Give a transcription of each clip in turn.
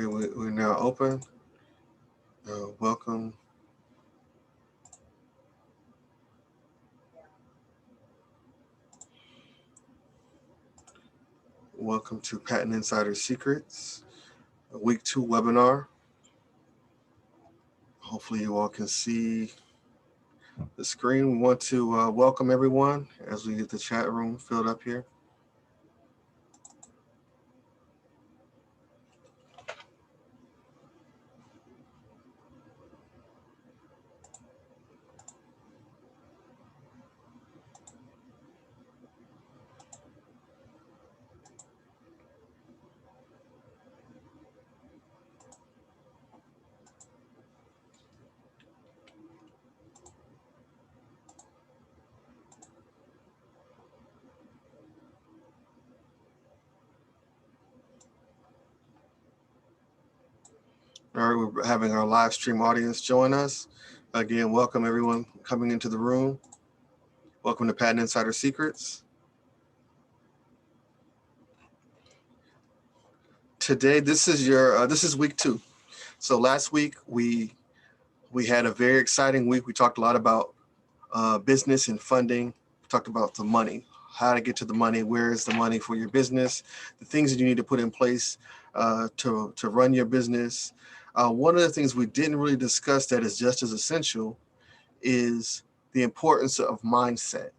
Okay, we're now open. Welcome. Welcome to Patent Insider Secrets, week 2 webinar. Hopefully you all can see the screen. We want to welcome everyone as we get the chat room filled up here. All right, we're having our live stream audience join us. Again, welcome everyone coming into the room. Welcome to Patent Insider Secrets. Today, this is week 2. So last week we had a very exciting week. We talked a lot about business and funding. We talked about the money, how to get to the money, where is the money for your business, the things that you need to put in place to run your business. One of the things we didn't really discuss that is just as essential is the importance of mindset.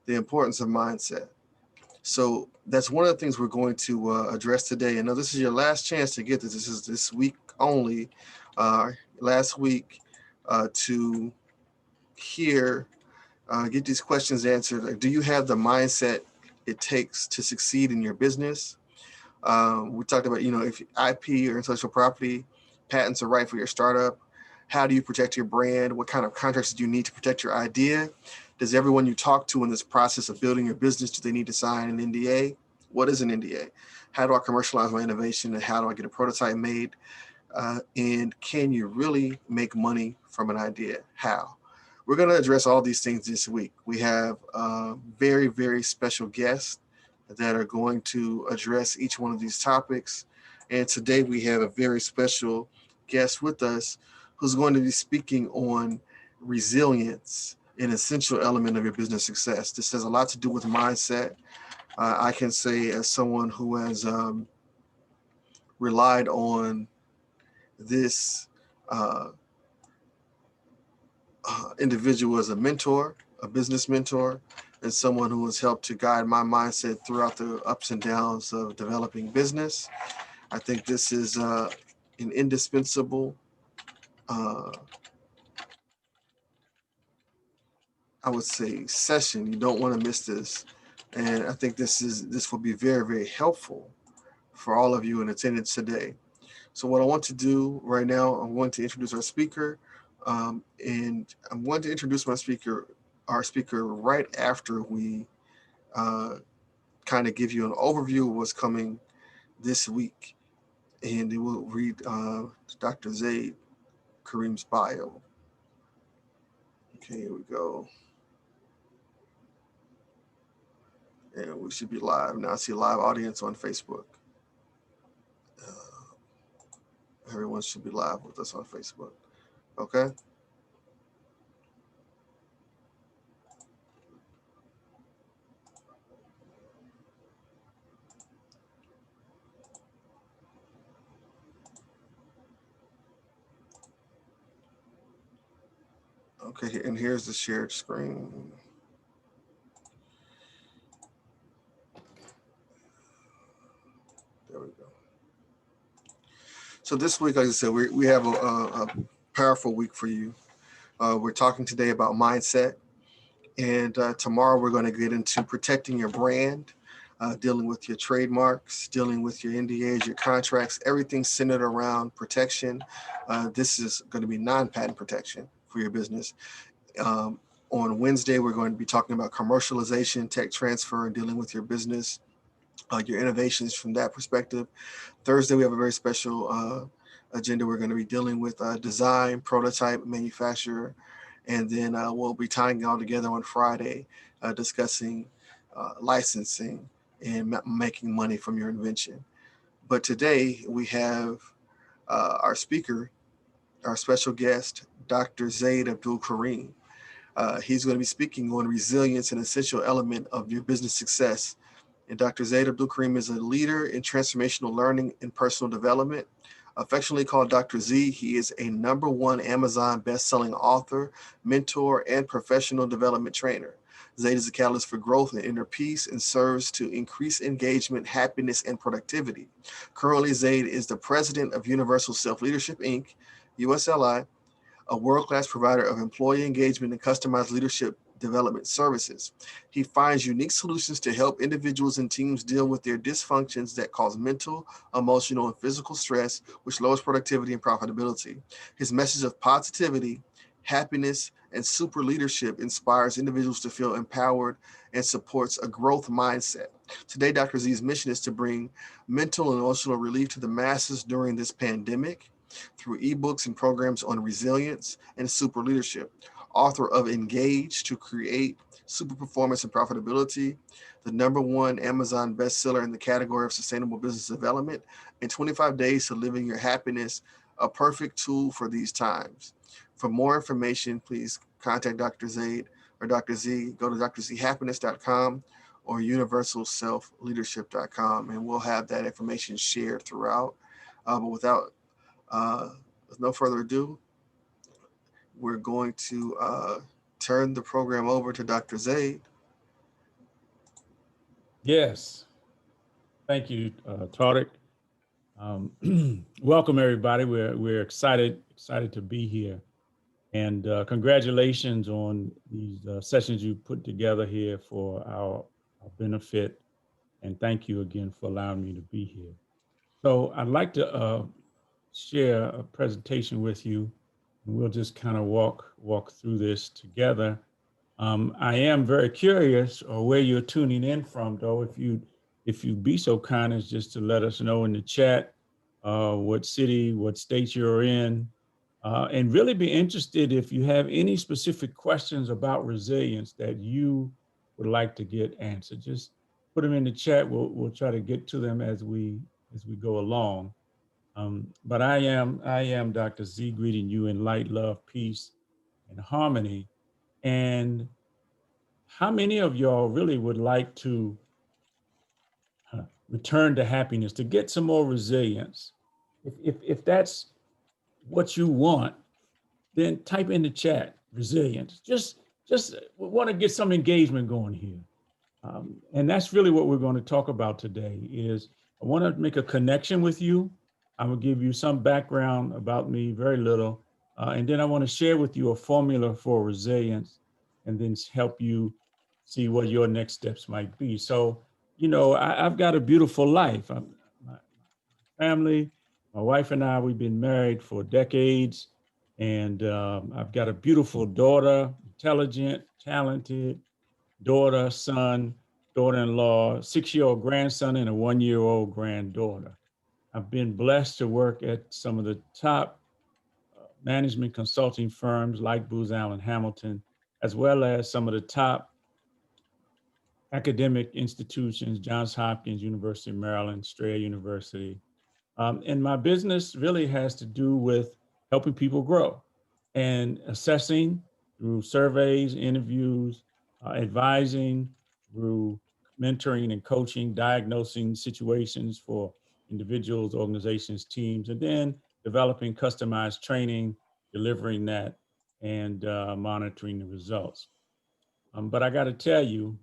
The importance of mindset. So that's one of the things we're going to address today. I know this is your last chance to get this. This is this week only. Last week to hear, get these questions answered. Like, do you have the mindset it takes to succeed in your business? We talked about, if IP or intellectual property patents are right for your startup. How do you protect your brand? What kind of contracts do you need to protect your idea? Does everyone you talk to in this process of building your business, do they need to sign an NDA? What is an NDA? How do I commercialize my innovation, and how do I get a prototype made? And can you really make money from an idea? How? We're going to address all these things this week. We have very, very special guests that are going to address each one of these topics. And today we have a very special guest with us who's going to be speaking on resilience, an essential element of your business success. This has a lot to do with mindset. I can say, as someone who has relied on this individual as a mentor, a business mentor, and someone who has helped to guide my mindset throughout the ups and downs of developing business. I think this is an indispensable, I would say, session. You don't want to miss this. And I think this will be very, very helpful for all of you in attendance today. So what I want to do right now, I'm going to introduce our speaker, and I'm going to introduce our speaker right after we kind of give you an overview of what's coming this week, and it will read Dr. Karim's bio. Okay, here we go. And we should be live. Now I see a live audience on Facebook. Everyone should be live with us on Facebook. Okay. Okay, and here's the shared screen. There we go. So this week, like I said, we have a powerful week for you. We're talking today about mindset, and tomorrow we're going to get into protecting your brand, dealing with your trademarks, dealing with your NDAs, your contracts, everything centered around protection. This is going to be non-patent protection for your business. On Wednesday, we're going to be talking about commercialization, tech transfer, and dealing with your business, your innovations from that perspective. Thursday, we have a very special agenda. We're going to be dealing with design, prototype, manufacturer, and then we'll be tying it all together on Friday, discussing licensing and making money from your invention. But today we have Our speaker, our special guest, Dr. Zaid Abdul-Karim. He's going to be speaking on resilience, an essential element of your business success. And Dr. Zaid Abdul-Karim is a leader in transformational learning and personal development. Affectionately called Dr. Z, he is a #1 Amazon best-selling author, mentor, and professional development trainer. Zaid is a catalyst for growth and inner peace and serves to increase engagement, happiness, and productivity. Currently, Zaid is the president of Universal Self-Leadership, Inc., USLI, a world-class provider of employee engagement and customized leadership development services. He finds unique solutions to help individuals and teams deal with their dysfunctions that cause mental, emotional, and physical stress, which lowers productivity and profitability. His message of positivity, happiness, and super leadership inspires individuals to feel empowered and supports a growth mindset. Today, Dr. Z's mission is to bring mental and emotional relief to the masses during this pandemic through ebooks and programs on resilience and super leadership. Author of Engage to Create Super Performance and Profitability, the #1 Amazon bestseller in the category of sustainable business development, and 25 Days to Living Your Happiness, a perfect tool for these times. For more information, please contact Dr. Zaid or Dr. Z. Go to drzhappiness.com or universalselfleadership.com, and we'll have that information shared throughout. With no further ado, we're going to turn the program over to Dr. Zaid. Yes, thank you, Tarek. Welcome everybody. We're excited to be here, and congratulations on these sessions you put together here for our benefit. And thank you again for allowing me to be here. So I'd like to share a presentation with you, and we'll just kind of walk through this together. I am very curious where you're tuning in from, though. If you be so kind as just to let us know in the chat what city, what state you're in, and really be interested if you have any specific questions about resilience that you would like to get answered. Just put them in the chat. We'll try to get to them as we go along. But I am Dr. Z, greeting you in light, love, peace, and harmony. And how many of y'all really would like to return to happiness, to get some more resilience? If that's what you want, then type in the chat, resilience. Just want to get some engagement going here. And that's really what we're going to talk about today is I want to make a connection with you. I will give you some background about me, very little. And then I want to share with you a formula for resilience and then help you see what your next steps might be. So, I've got a beautiful life. My family, my wife and I, we've been married for decades. And I've got a beautiful daughter, intelligent, talented daughter, son, daughter-in-law, 6-year-old grandson, and a 1-year-old granddaughter. I've been blessed to work at some of the top management consulting firms like Booz Allen Hamilton, as well as some of the top academic institutions, Johns Hopkins, University of Maryland, Strayer University. And my business really has to do with helping people grow and assessing through surveys, interviews, advising through mentoring and coaching, diagnosing situations for individuals, organizations, teams, and then developing customized training, delivering that, and monitoring the results. But I got to tell you,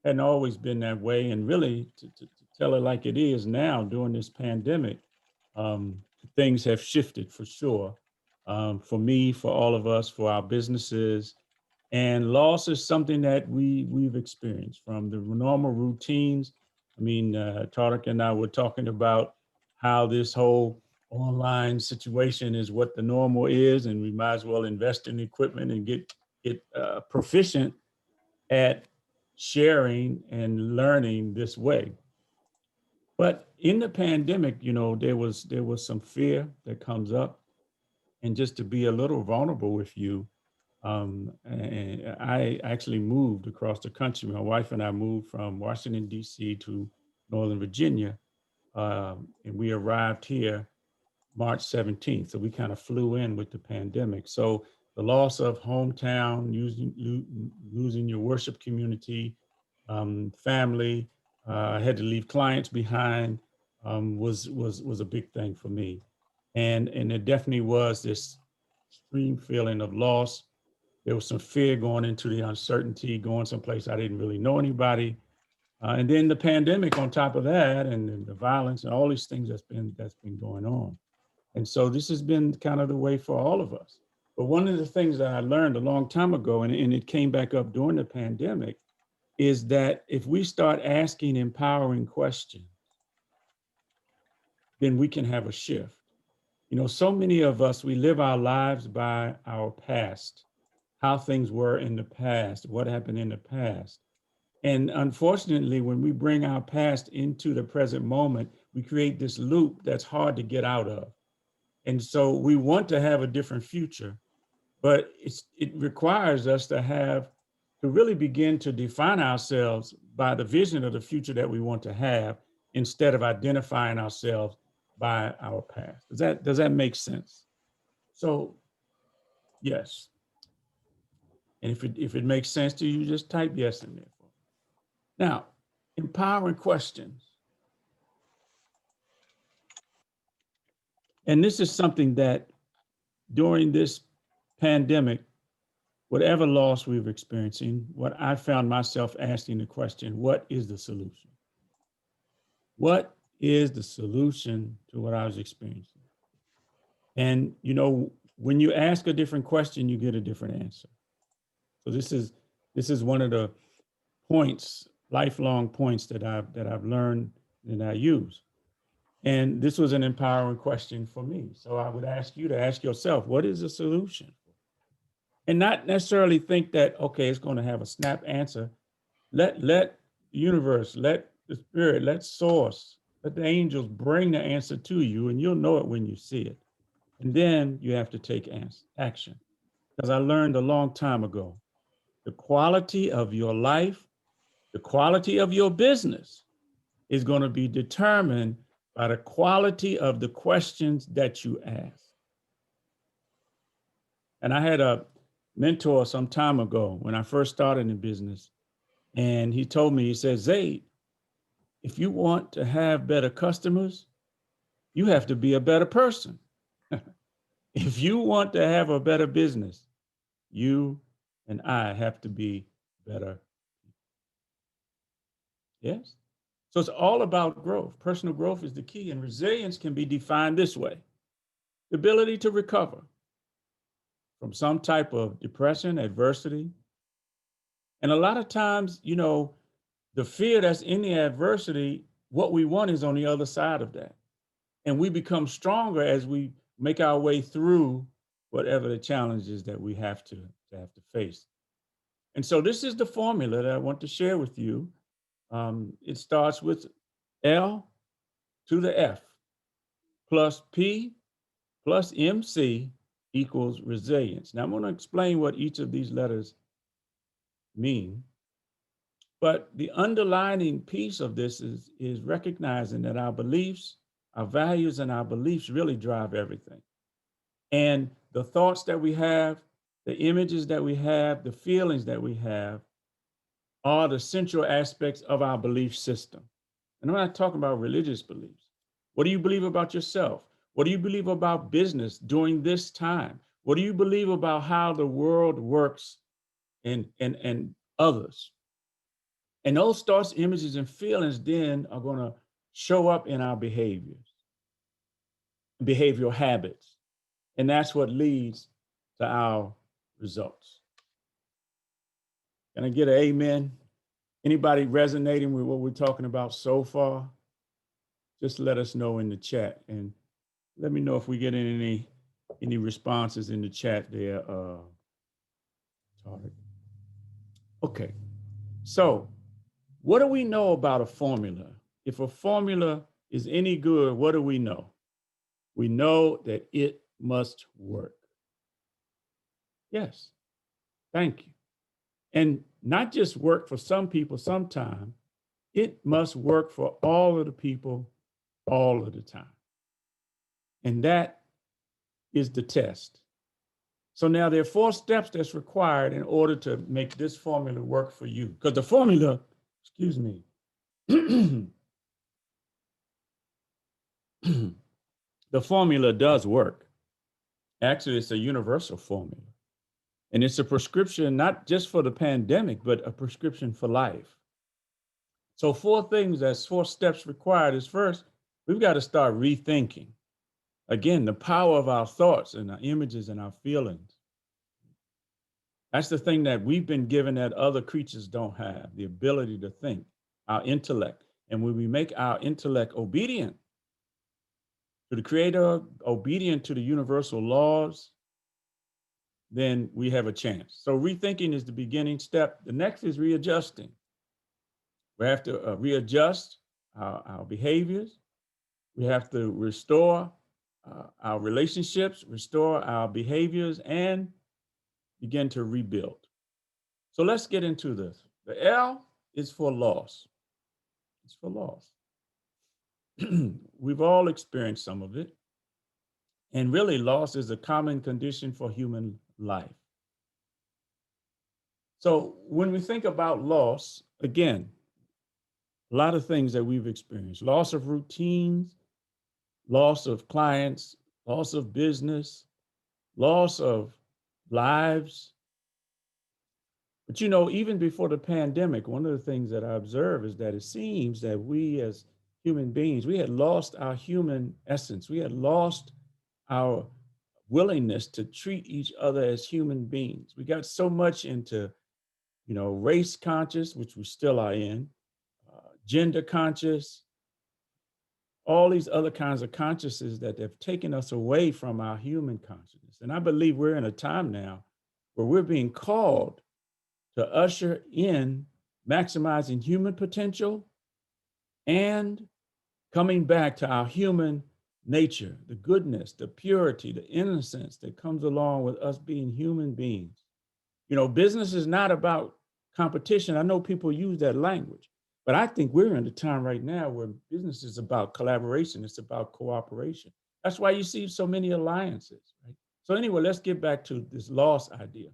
hadn't always been that way. And really, to tell it like it is now during this pandemic, things have shifted for sure. For me, for all of us, for our businesses. And loss is something that we've experienced from the normal routines. I mean, Tarek and I were talking about how this whole online situation is what the normal is, and we might as well invest in equipment and get proficient at sharing and learning this way. But in the pandemic, there was some fear that comes up, and just to be a little vulnerable with you, and I actually moved across the country. My wife and I moved from Washington, D.C. to Northern Virginia, and we arrived here March 17th. So we kind of flew in with the pandemic. So the loss of hometown, losing your worship community, family, I had to leave clients behind, was a big thing for me. And it definitely was this extreme feeling of loss. There was some fear going into the uncertainty, going someplace I didn't really know anybody. And then the pandemic on top of that, and the violence and all these things that's been going on. And so this has been kind of the way for all of us. But one of the things that I learned a long time ago, and it came back up during the pandemic, is that if we start asking empowering questions, then we can have a shift. You know, so many of us, we live our lives by our past, how things were in the past, what happened in the past. And unfortunately, when we bring our past into the present moment, we create this loop that's hard to get out of. And so we want to have a different future, but it requires us to really begin to define ourselves by the vision of the future that we want to have, instead of identifying ourselves by our past. Does that make sense? So yes. And if it makes sense to you, just type yes in there. Now, empowering questions. And this is something that during this pandemic, whatever loss we were experiencing, what I found myself asking the question, what is the solution? What is the solution to what I was experiencing? And, you know, when you ask a different question, you get a different answer. So this is one of the points, lifelong points that I've learned and I use. And this was an empowering question for me. So I would ask you to ask yourself, what is the solution? And not necessarily think that, okay, it's going to have a snap answer. Let the universe, let the spirit, let source, let the angels bring the answer to you, and you'll know it when you see it. And then you have to take action. Because I learned a long time ago, the quality of your life, the quality of your business is going to be determined by the quality of the questions that you ask. And I had a mentor some time ago when I first started in business. And he told me, he said, Zaid, if you want to have better customers, you have to be a better person. If you want to have a better business, you and I have to be better. Yes. So it's all about growth. Personal growth is the key, and resilience can be defined this way: the ability to recover from some type of depression, adversity. And a lot of times, you know, the fear that's in the adversity, what we want is on the other side of that. And we become stronger as we make our way through whatever the challenges that we have to face. And so this is the formula that I want to share with you. It starts with L to the F plus P plus MC equals resilience. Now I'm going to explain what each of these letters mean. But the underlining piece of this is recognizing that our beliefs, our values, and our beliefs really drive everything. And the thoughts that we have, the images that we have, the feelings that we have are the central aspects of our belief system. And I'm not talking about religious beliefs. What do you believe about yourself? What do you believe about business during this time? What do you believe about how the world works and others? And those thoughts, images, and feelings then are going to show up in our behaviors, behavioral habits. And that's what leads to our results. Can I get an amen? Anybody resonating with what we're talking about so far? Just let us know in the chat, and let me know if we get any responses in the chat there. Okay, so what do we know about a formula? If a formula is any good, what do we know? We know that it must work. Yes, thank you. And not just work for some people sometime, it must work for all of the people all of the time. And that is the test. So now there are 4 steps that's required in order to make this formula work for you. Because the formula, excuse me, the formula does work. Actually, it's a universal formula. And it's a prescription, not just for the pandemic, but a prescription for life. So 4 things, that's 4 steps required is first, we've got to start rethinking. Again, the power of our thoughts and our images and our feelings. That's the thing that we've been given that other creatures don't have, the ability to think, our intellect. And when we make our intellect obedient to the Creator, obedient to the universal laws, then we have a chance. So rethinking is the beginning step. The next is readjusting. We have to readjust our behaviors. We have to restore our relationships, restore our behaviors, and begin to rebuild. So let's get into this. The L is for loss. It's for loss. We've all experienced some of it. And really, loss is a common condition for human life. So when we think about loss, again, a lot of things that we've experienced: loss of routines, loss of clients, loss of business, loss of lives. But you know, even before the pandemic, one of the things that I observe is that it seems that we as human beings, we had lost our human essence. We had lost our willingness to treat each other as human beings. We got so much into, race conscious, which we still are in, gender conscious, all these other kinds of consciousnesses that have taken us away from our human consciousness. And I believe we're in a time now where we're being called to usher in maximizing human potential and coming back to our human nature, the goodness, the purity, the innocence that comes along with us being human beings. Business is not about competition. I know people use that language, but I think we're in a time right now where business is about collaboration. It's about cooperation. That's why you see so many alliances, right? So anyway, let's get back to this loss idea.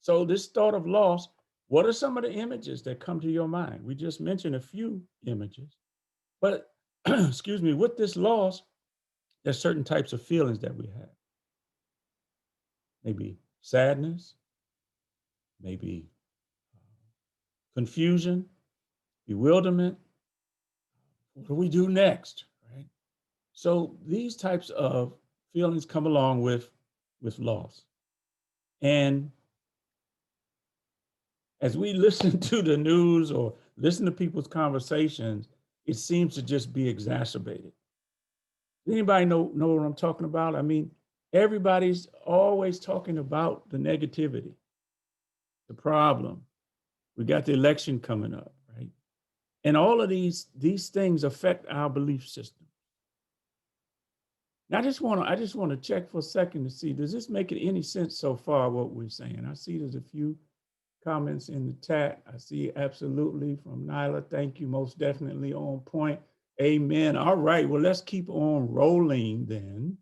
So this thought of loss, what are some of the images that come to your mind? We just mentioned a few images, but excuse me, with this loss, there's certain types of feelings that we have. Maybe sadness, maybe confusion, bewilderment. What do we do next, right? So these types of feelings come along with loss. And as we listen to the news or listen to people's conversations, it seems to just be exacerbated. Anybody know what I'm talking about? I mean, everybody's always talking about the negativity, the problem. We got the election coming up, right? And all of these things affect our belief system. Now, I just want to check for a second to see, does this make any sense so far, what we're saying? I see there's a few comments in the chat. I see absolutely from Nyla. Thank you. Most definitely on point. Amen. All right. Well, let's keep on rolling then,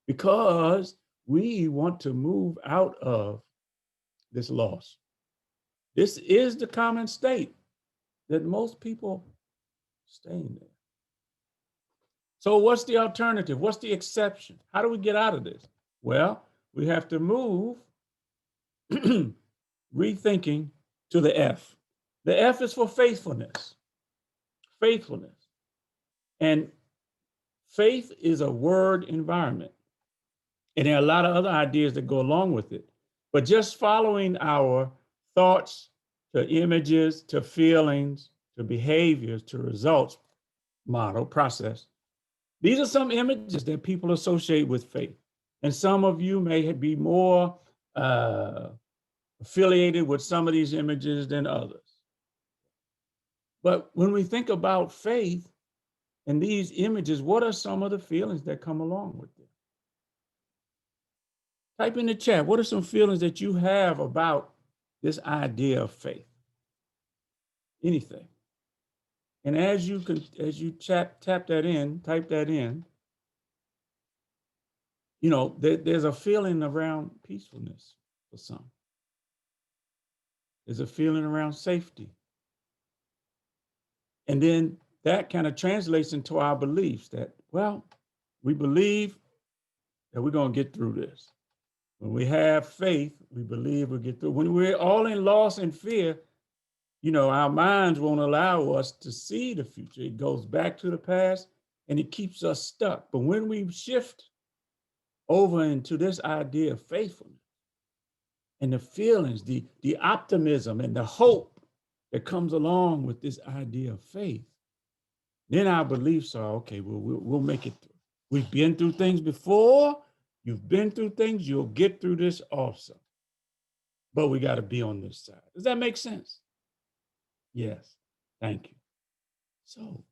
because we want to move out of this loss. This is the common state that most people stay in there. So what's the alternative? What's the exception? How do we get out of this? Well, we have to move rethinking to the F. The F is for faithfulness. Faithfulness. And faith is a word environment. And there are a lot of other ideas that go along with it. But just following our thoughts to images, to feelings, to behaviors, to results, model, process. These are some images that people associate with faith. And some of you may be more affiliated with some of these images than others. But when we think about faith and these images, what are some of the feelings that come along with it? Type in the chat, what are some feelings that you have about this idea of faith? Anything. And as you tap that in, type that in, there's a feeling around peacefulness for some. There's a feeling around safety. And then that kind of translates into our beliefs that, well, we believe that we're going to get through this. When we have faith, we believe we'll get through. When we're all in loss and fear, our minds won't allow us to see the future. It goes back to the past and it keeps us stuck. But when we shift over into this idea of faithfulness and the feelings, the optimism and the hope that comes along with this idea of faith, then our beliefs are, okay, we'll make it through. We've been through things before. You've been through things. You'll get through this also. But we got to be on this side. Does that make sense? Yes. Thank you. So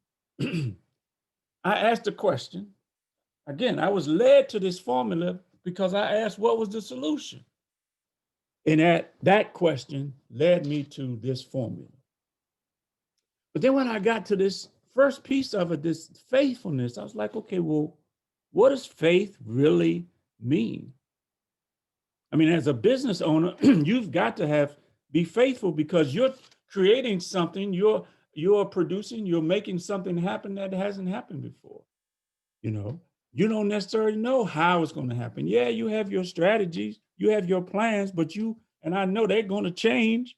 I asked a question. Again, I was led to this formula because I asked what was the solution. And that question led me to this formula. But then when I got to this first piece of it, this faithfulness, I was like, okay, well, what does faith really mean? I mean, as a business owner, you've got to be faithful because you're creating something, you're producing, you're making something happen that hasn't happened before. You don't necessarily know how it's going to happen. Yeah, you have your strategies, you have your plans, but and I know they're going to change.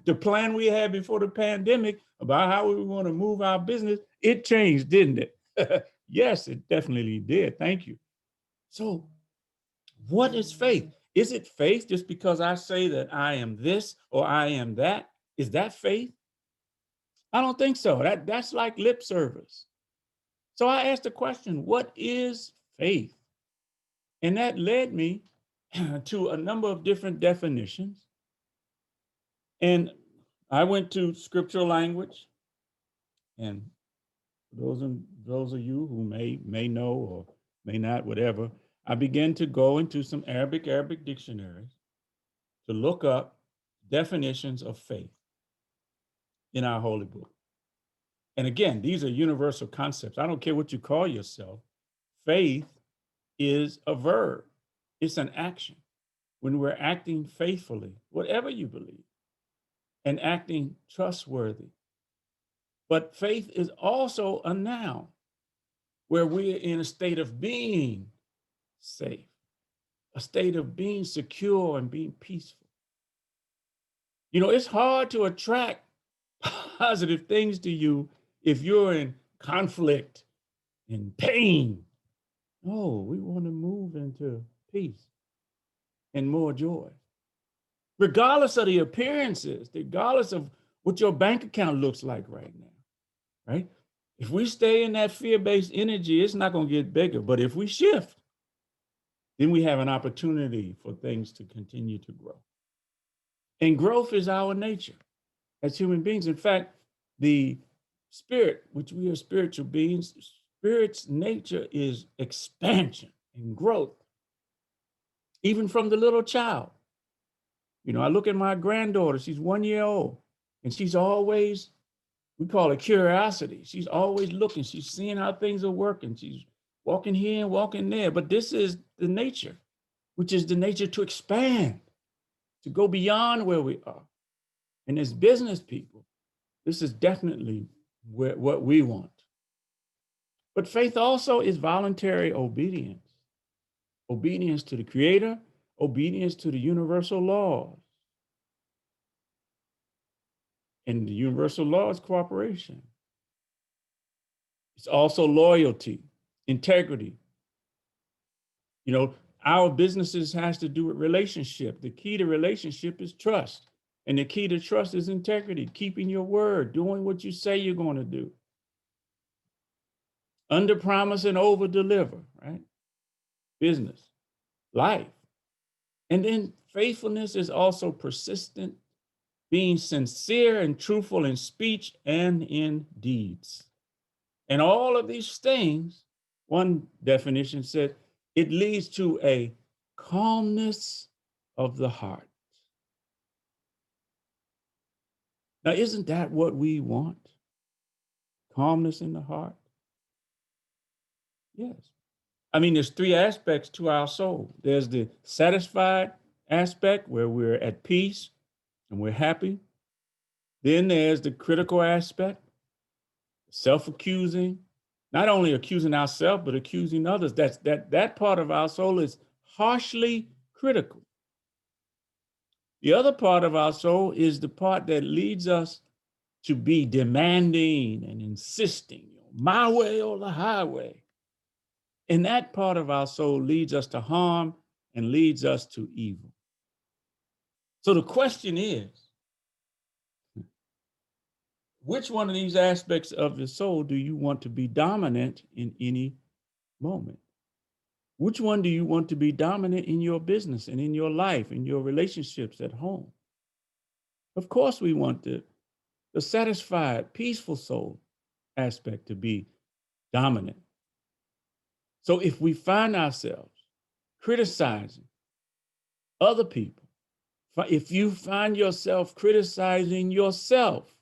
The plan we had before the pandemic about how we were going to move our business, it changed, didn't it? Yes, it definitely did. Thank you. So what is faith? Is it faith just because I say that I am this or I am that? Is that faith? I don't think so. That's like lip service. So I asked the question, what is faith? And that led me to a number of different definitions. And I went to scriptural language. And those of you who may know or may not, whatever, I began to go into some Arabic dictionaries to look up definitions of faith in our holy book. And again, these are universal concepts. I don't care what you call yourself. Faith is a verb. It's an action. When we're acting faithfully, whatever you believe, and acting trustworthy. But faith is also a noun where we're in a state of being safe, a state of being secure and being peaceful. It's hard to attract positive things to you if you're in conflict, in pain. No, we want to move into peace and more joy. Regardless of the appearances, regardless of what your bank account looks like right now, right? If we stay in that fear-based energy, it's not going to get bigger. But if we shift, then we have an opportunity for things to continue to grow. And growth is our nature as human beings. In fact, the spirit, which we are spiritual beings, spirit's nature is expansion and growth, even from the little child. I look at my granddaughter, she's 1 year old, and she's always, we call it curiosity. She's always looking, she's seeing how things are working. She's walking here and walking there. But this is the nature, which is the nature to expand, to go beyond where we are. And as business people, this is definitely what we want. But faith also is voluntary obedience. Obedience to the Creator, obedience to the universal laws. And the universal law is cooperation. It's also loyalty, integrity. Our businesses has to do with relationship. The key to relationship is trust. And the key to trust is integrity, keeping your word, doing what you say you're going to do. Under promise and over deliver, right? Business, life. And then faithfulness is also persistent, being sincere and truthful in speech and in deeds. And all of these things, one definition said, it leads to a calmness of the heart. Now, isn't that what we want? Calmness in the heart? Yes. I mean, there's three aspects to our soul. There's the satisfied aspect where we're at peace and we're happy. Then there's the critical aspect, self-accusing, not only accusing ourselves, but accusing others. That part of our soul is harshly critical. The other part of our soul is the part that leads us to be demanding and insisting, my way or the highway. And that part of our soul leads us to harm and leads us to evil. So the question is, which one of these aspects of the soul do you want to be dominant in any moment? Which one do you want to be dominant in your business and in your life, in your relationships at home? Of course, we want the satisfied, peaceful soul aspect to be dominant. So if we find ourselves criticizing other people, if you find yourself criticizing yourself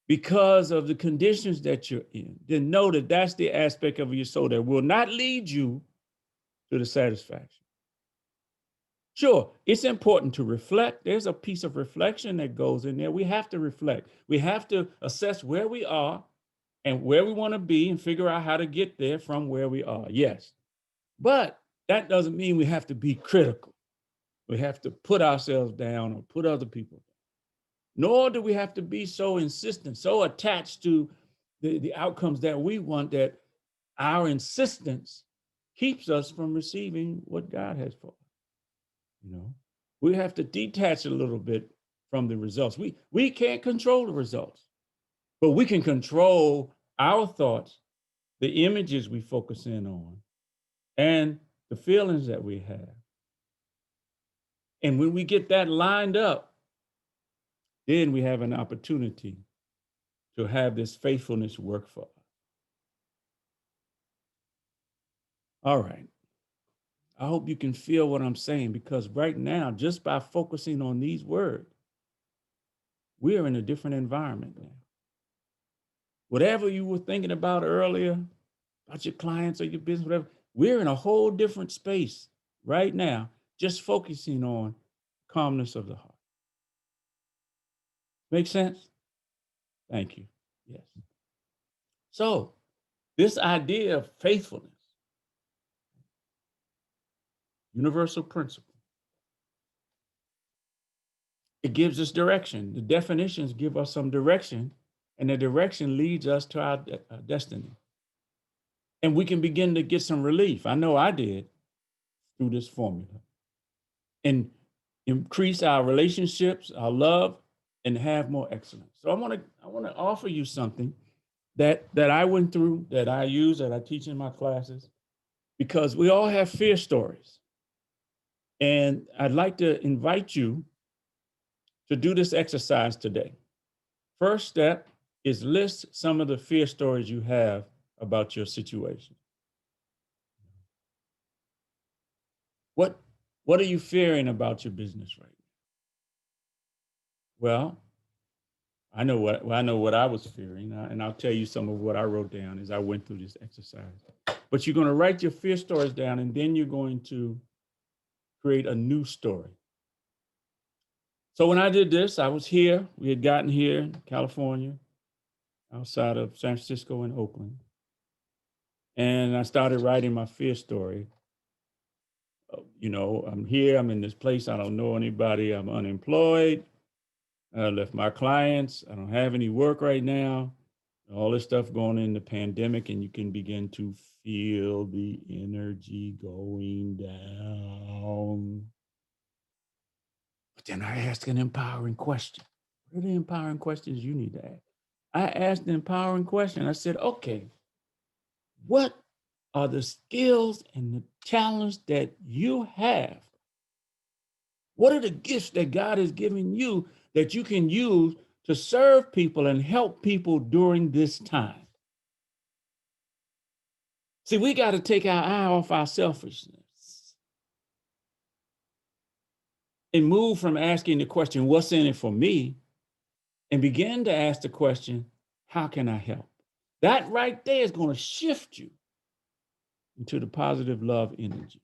because of the conditions that you're in, then know that that's the aspect of your soul that will not lead you to the satisfaction. Sure, it's important to reflect. There's a piece of reflection that goes in there. We have to reflect. We have to assess where we are and where we want to be and figure out how to get there from where we are. Yes. But that doesn't mean we have to be critical. We have to put ourselves down or put other people down. Nor do we have to be so insistent, so attached to the outcomes that we want that our insistence keeps us from receiving what God has for us. We have to detach a little bit from the results. We can't control the results, but we can control our thoughts, the images we focus in on, and the feelings that we have. And when we get that lined up, then we have an opportunity to have this faithfulness work for us. All right. I hope you can feel what I'm saying, because right now, just by focusing on these words, we are in a different environment now. Whatever you were thinking about earlier, about your clients or your business, whatever, we're in a whole different space right now, just focusing on calmness of the heart. Make sense? Thank you. Yes. So, this idea of faithfulness, universal principle, it gives us direction. The definitions give us some direction, and the direction leads us to our destiny. And we can begin to get some relief. I know I did through this formula. And increase our relationships, our love, and have more excellence. So I want to offer you something that I went through, that I use, that I teach in my classes, because we all have fear stories. And I'd like to invite you to do this exercise today. First step is list some of the fear stories you have about your situation. What are you fearing about your business right now? Well, I know what I was fearing, and I'll tell you some of what I wrote down as I went through this exercise. But you're going to write your fear stories down, and then you're going to create a new story. So when I did this, I was here. We had gotten here in California, outside of San Francisco and Oakland. And I started writing my fear story. I'm here, I'm in this place, I don't know anybody, I'm unemployed. I left my clients, I don't have any work right now. All this stuff going in the pandemic, and you can begin to feel the energy going down. But then I asked an empowering question. What are the empowering questions you need to ask? I asked an empowering question. I said, okay, what are the skills and the talents that you have? What are the gifts that God has given you that you can use to serve people and help people during this time? See, we got to take our eye off our selfishness and move from asking the question, what's in it for me? And begin to ask the question, how can I help? That right there is going to shift you into the positive love energy.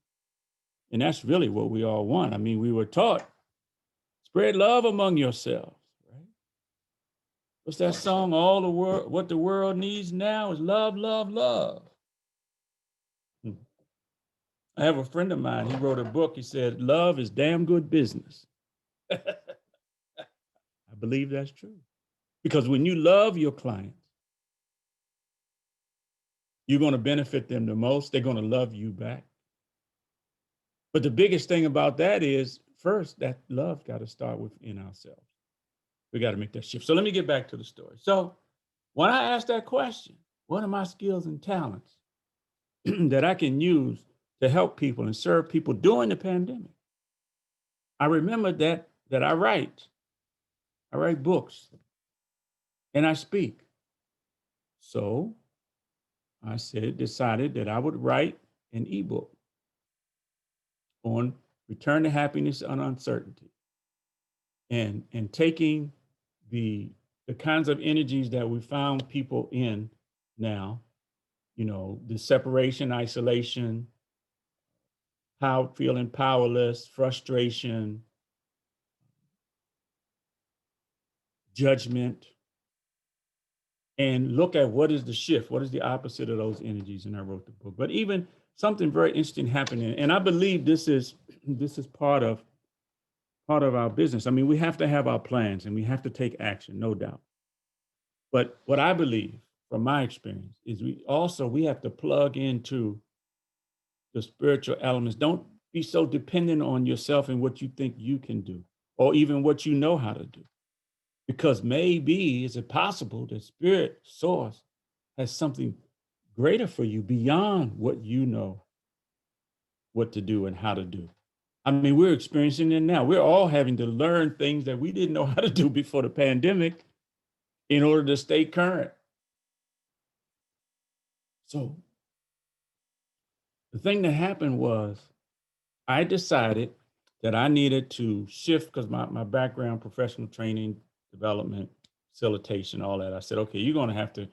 And that's really what we all want. I mean, we were taught, spread love among yourselves, right? What's that song? All the world, what the world needs now is love, love, love. I have a friend of mine, he wrote a book, he said, love is damn good business. I believe that's true. Because when you love your clients, you're going to benefit them the most. They're going to love you back. But the biggest thing about that is, first, that love got to start within ourselves. We got to make that shift. So let me get back to the story. So when I asked that question, what are my skills and talents that I can use to help people and serve people during the pandemic? I remember that I write books and I speak. So I decided that I would write an ebook on return to happiness and uncertainty, and taking the kinds of energies that we found people in now, you know, the separation, isolation, feeling powerless, frustration, judgment, and look at what is the shift, what is the opposite of those energies. And I wrote the book. But even something very interesting happening, and I believe this is part of our business. I mean, we have to have our plans and we have to take action, no doubt. But what I believe from my experience is we have to plug into the spiritual elements. Don't be so dependent on yourself and what you think you can do, or even what you know how to do. Because maybe, is it possible that spirit source has something greater for you beyond what you know what to do and how to do. I mean, we're experiencing it now. We're all having to learn things that we didn't know how to do before the pandemic in order to stay current. So the thing that happened was I decided that I needed to shift, because my background, professional training, development, facilitation, all that. I said, okay, you're going to have to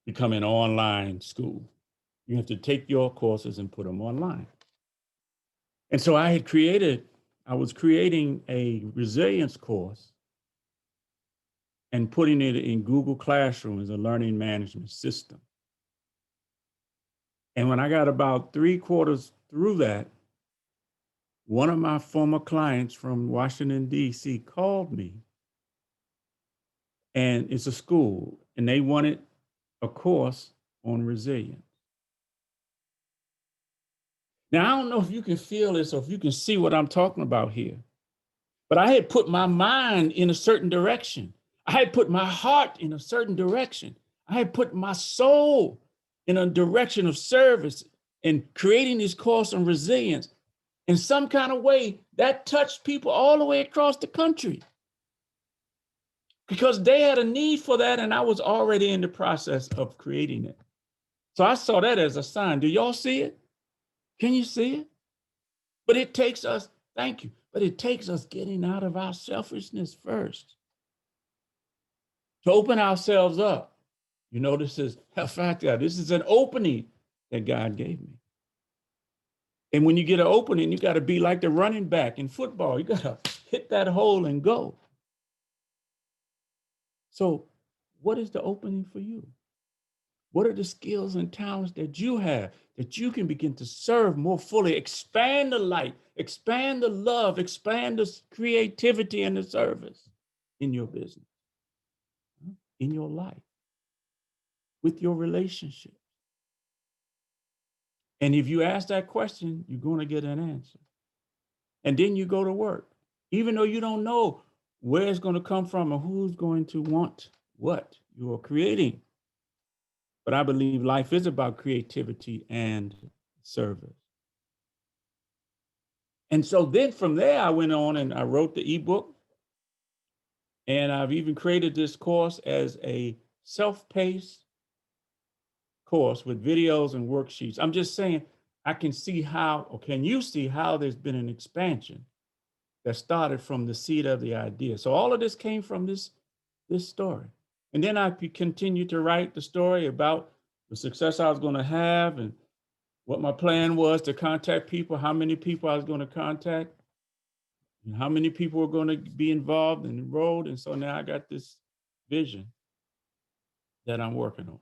become an online school. You have to take your courses and put them online. And so I was creating a resilience course and putting it in Google Classroom as a learning management system. And when I got about 3/4 through that, one of my former clients from Washington, D.C. called me, and it's a school, and they wanted a course on resilience. Now, I don't know if you can feel this or if you can see what I'm talking about here, but I had put my mind in a certain direction. I had put my heart in a certain direction. I had put my soul in a direction of service and creating this course on resilience. In some kind of way, that touched people all the way across the country because they had a need for that, and I was already in the process of creating it. So I saw that as a sign. Do y'all see it? Can you see it? But it takes us, thank you, but it takes us getting out of our selfishness first to open ourselves up. You know, this is an opening that God gave me. And when you get an opening, you got to be like the running back in football. You got to hit that hole and go. So what is the opening for you? What are the skills and talents that you have that you can begin to serve more fully, expand the light, expand the love, expand the creativity and the service in your business, in your life, with your relationship? And if you ask that question, you're going to get an answer. And then you go to work, even though you don't know where it's going to come from or who's going to want what you are creating. But I believe life is about creativity and service. And so then from there, I went on and I wrote the ebook. And I've even created this course as a self-paced course with videos and worksheets. I'm just saying, I can see how, or can you see how there's been an expansion that started from the seed of the idea. So all of this came from this story. And then I continued to write the story about the success I was going to have and what my plan was to contact people, how many people I was going to contact, and how many people were going to be involved and enrolled. And so now I got this vision that I'm working on.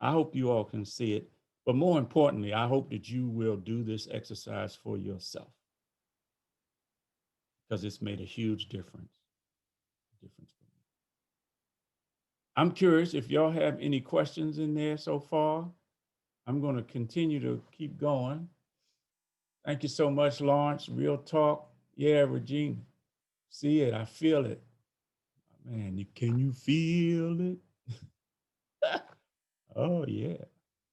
I hope you all can see it. But more importantly, I hope that you will do this exercise for yourself, because it's made a huge difference for me. I'm curious if y'all have any questions in there so far. I'm going to continue to keep going. Thank you so much, Lawrence. Real talk. Yeah, Regina. See it. I feel it. Man, can you feel it? Oh, yeah.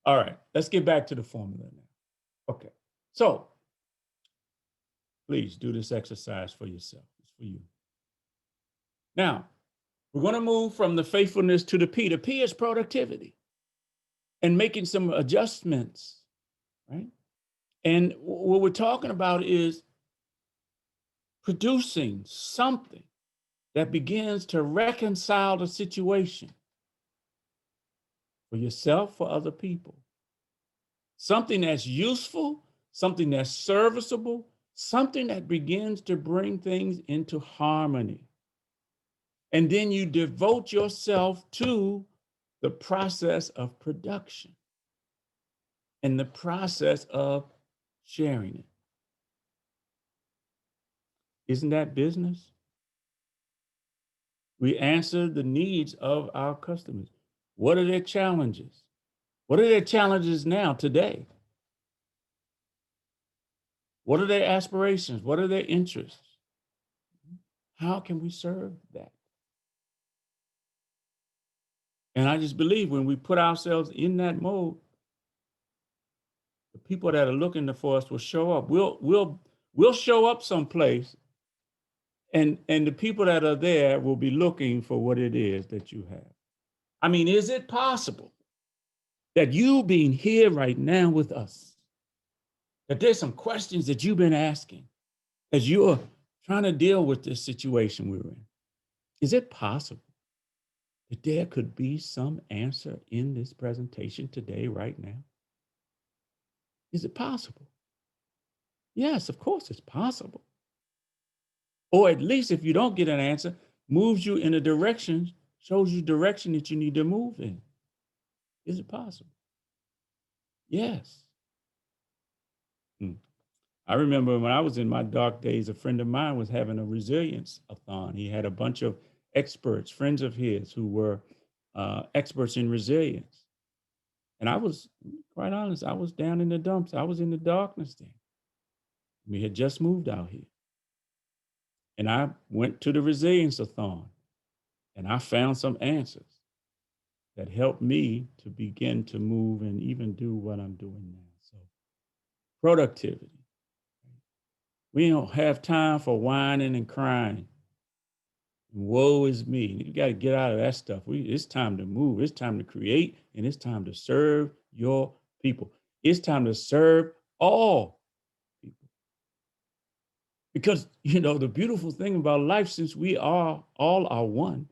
All right. Let's get back to the formula now. Okay. So please do this exercise for yourself. It's for you. Now, we're going to move from the faithfulness to the P. The P is productivity and making some adjustments, right? And what we're talking about is producing something that begins to reconcile the situation for yourself, for other people. Something that's useful, something that's serviceable, something that begins to bring things into harmony. And then you devote yourself to the process of production and the process of sharing it. Isn't that business? We answer the needs of our customers. What are their challenges? What are their challenges now, today? What are their aspirations? What are their interests? How can we serve that? And I just believe when we put ourselves in that mode, the people that are looking for us will show up. We'll show up someplace, and the people that are there will be looking for what it is that you have. I mean, is it possible that you being here right now with us, that there's some questions that you've been asking as you're trying to deal with this situation we're in? Is it possible that there could be some answer in this presentation today, right now? Is it possible? Yes, of course it's possible. Or at least if you don't get an answer, moves you in a direction, shows you direction that you need to move in. Is it possible? Yes. I remember when I was in my dark days, a friend of mine was having a resilience-a-thon. He had a bunch of experts, friends of his, who were experts in resilience. And I was, quite honest, I was down in the dumps. I was in the darkness then. We had just moved out here. And I went to the resilience-a-thon, and I found some answers that helped me to begin to move and even do what I'm doing now. So, productivity. We don't have time for whining and crying. Woe is me. You got to get out of that stuff. It's time to move. It's time to create, and it's time to serve your people. It's time to serve all people. Because, the beautiful thing about life, since we are all are one,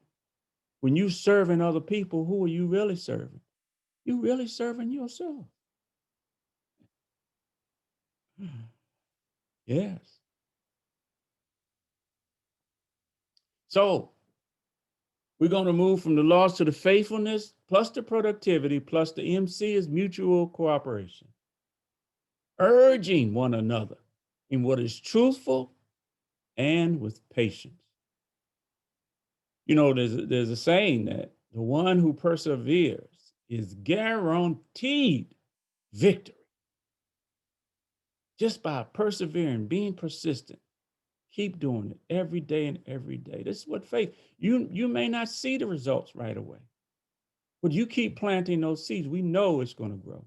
when you serving other people, who are you really serving? You're really serving yourself. Yes. So we're going to move from the loss to the faithfulness, plus the productivity, plus the MC is mutual cooperation. Urging one another in what is truthful and with patience. There's a saying that the one who perseveres is guaranteed victory. Just by persevering, being persistent, keep doing it every day and every day. This is what faith, you may not see the results right away, but you keep planting those seeds. We know it's going to grow.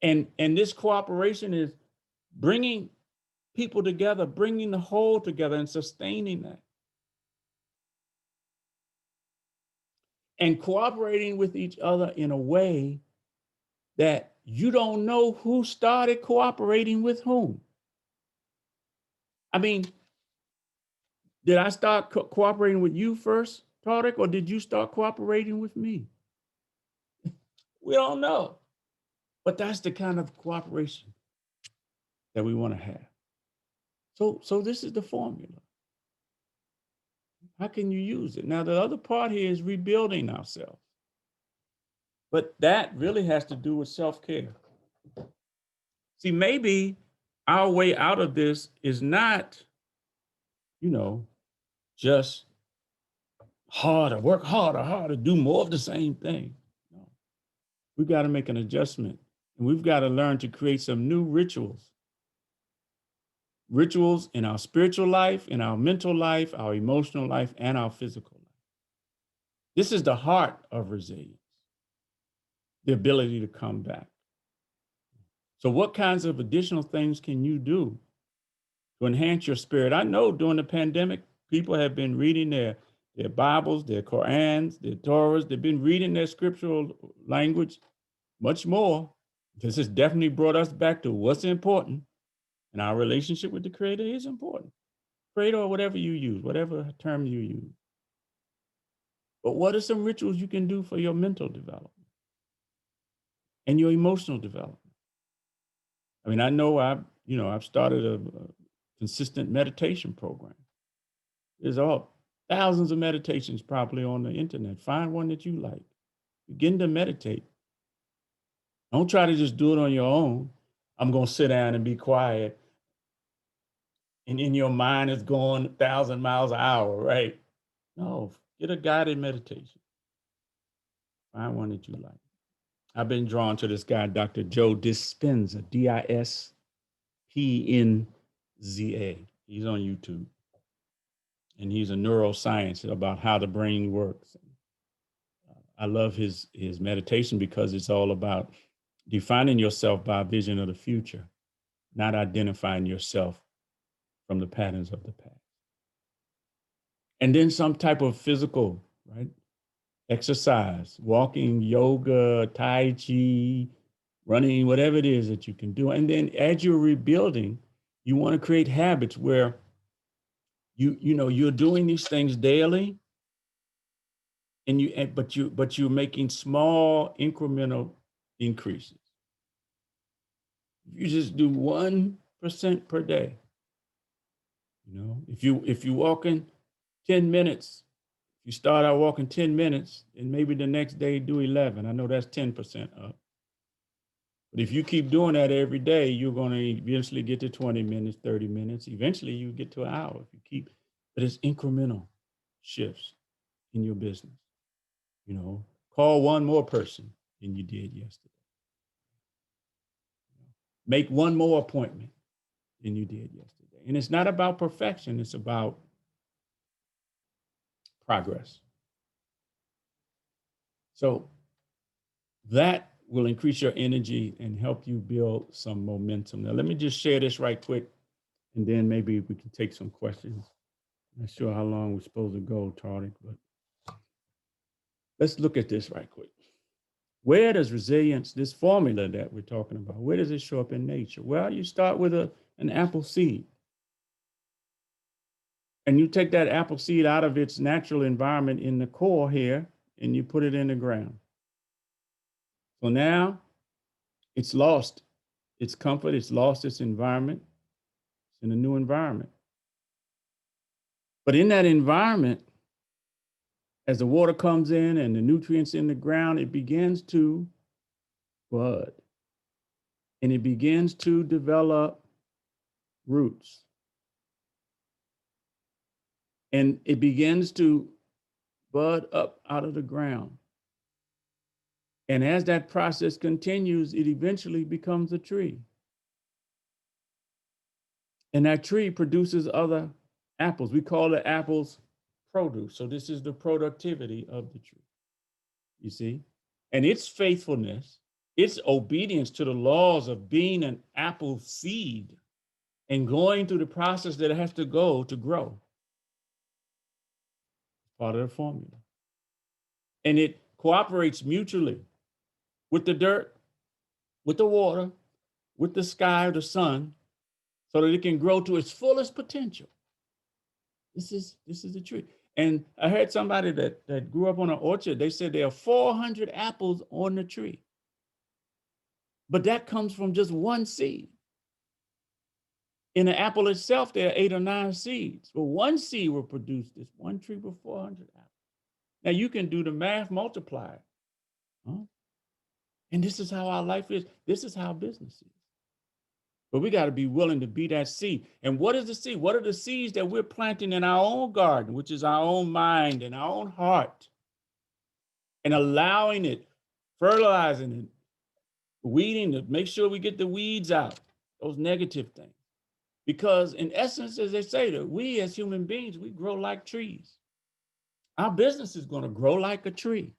And this cooperation is bringing people together, bringing the whole together and sustaining that. And cooperating with each other in a way that you don't know who started cooperating with whom. I mean, did I start cooperating with you first, Tarek, or did you start cooperating with me? We don't know. But that's the kind of cooperation that we want to have. So this is the formula. How can you use it? Now, the other part here is rebuilding ourselves. But that really has to do with self-care. See, maybe our way out of this is not, you know, just harder, work harder, do more of the same thing. No. We've got to make an adjustment. And we've got to learn to create some new rituals. Rituals in our spiritual life, in our mental life, our emotional life, and our physical life. This is the heart of resilience, the ability to come back. So what kinds of additional things can you do to enhance your spirit? I know during the pandemic, people have been reading their Bibles, their Qurans, their Torahs. They've been reading their scriptural language much more. This has definitely brought us back to what's important. And our relationship with the Creator is important. Creator or whatever you use, whatever term you use. But what are some rituals you can do for your mental development and your emotional development? I mean, I know I've started a consistent meditation program. There's all thousands of meditations probably on the internet. Find one that you like. Begin to meditate. Don't try to just do it on your own. I'm going to sit down and be quiet. And in your mind is going 1,000 miles an hour, right? No, get a guided meditation. Find one that you like. I've been drawn to this guy, Dr. Joe Dispenza, Dispenza. He's on YouTube. And he's a neuroscience about how the brain works. I love his meditation because it's all about defining yourself by a vision of the future, not identifying yourself from the patterns of the past. And then some type of physical, right? Exercise, walking, yoga, Tai Chi, running, whatever it is that you can do. And then as you're rebuilding, you want to create habits where you're doing these things daily, but you're making small incremental increases. You just do 1% per day. If you walking 10 minutes, if you start out walking 10 minutes, and maybe the next day do 11. I know that's 10% up. But if you keep doing that every day, you're going to eventually get to 20 minutes, 30 minutes. Eventually you get to an hour if you keep, but it's incremental shifts in your business. Call one more person than you did yesterday. Make one more appointment than you did yesterday. And it's not about perfection, it's about progress. So that will increase your energy and help you build some momentum. Now, let me just share this right quick, and then maybe we can take some questions. I'm not sure how long we're supposed to go, Tariq, but let's look at this right quick. Where does resilience, this formula that we're talking about, where does it show up in nature? Well, you start with an apple seed. And you take that apple seed out of its natural environment in the core here, and you put it in the ground. So now it's lost its comfort, it's lost its environment, it's in a new environment. But in that environment, as the water comes in and the nutrients in the ground, it begins to bud. And it begins to develop roots. And it begins to bud up out of the ground. And as that process continues, it eventually becomes a tree. And that tree produces other apples. We call the apples produce. So this is the productivity of the tree, you see? And its faithfulness, its obedience to the laws of being an apple seed and going through the process that it has to go to grow. Part of the formula. And it cooperates mutually with the dirt, with the water, with the sky or the sun, so that it can grow to its fullest potential. This is the tree. And I heard somebody that grew up on an orchard, they said there are 400 apples on the tree. But that comes from just one seed. In the apple itself, there are 8 or 9 seeds. But one seed will produce this one tree with 400 apples. Now you can do the math, multiply it. Huh? And this is how our life is. This is how business is. But we got to be willing to be that seed. And what is the seed? What are the seeds that we're planting in our own garden, which is our own mind and our own heart, and allowing it, fertilizing it, weeding it, make sure we get the weeds out, those negative things. Because in essence, as they say, that we as human beings, we grow like trees. Our business is going to grow like a tree.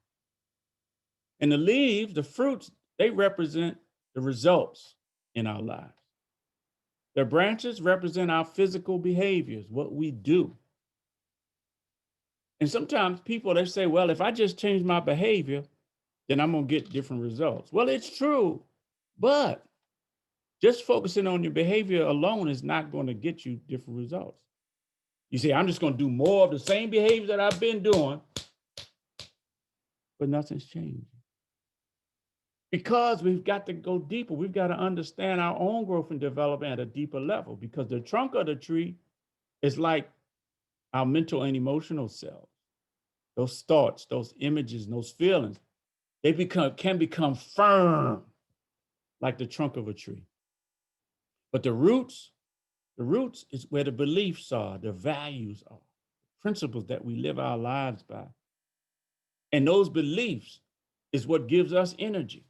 And the leaves, the fruits, they represent the results in our lives. The branches represent our physical behaviors, what we do. And sometimes people, they say, well, if I just change my behavior, then I'm going to get different results. Well, it's true, but just focusing on your behavior alone is not going to get you different results. You say, I'm just going to do more of the same behavior that I've been doing, but nothing's changing. Because we've got to go deeper. We've got to understand our own growth and development at a deeper level, because the trunk of the tree is like our mental and emotional selves. Those thoughts, those images, those feelings, they can become firm like the trunk of a tree. But the roots is where the beliefs are, the values are, principles that we live our lives by. And those beliefs is what gives us energy.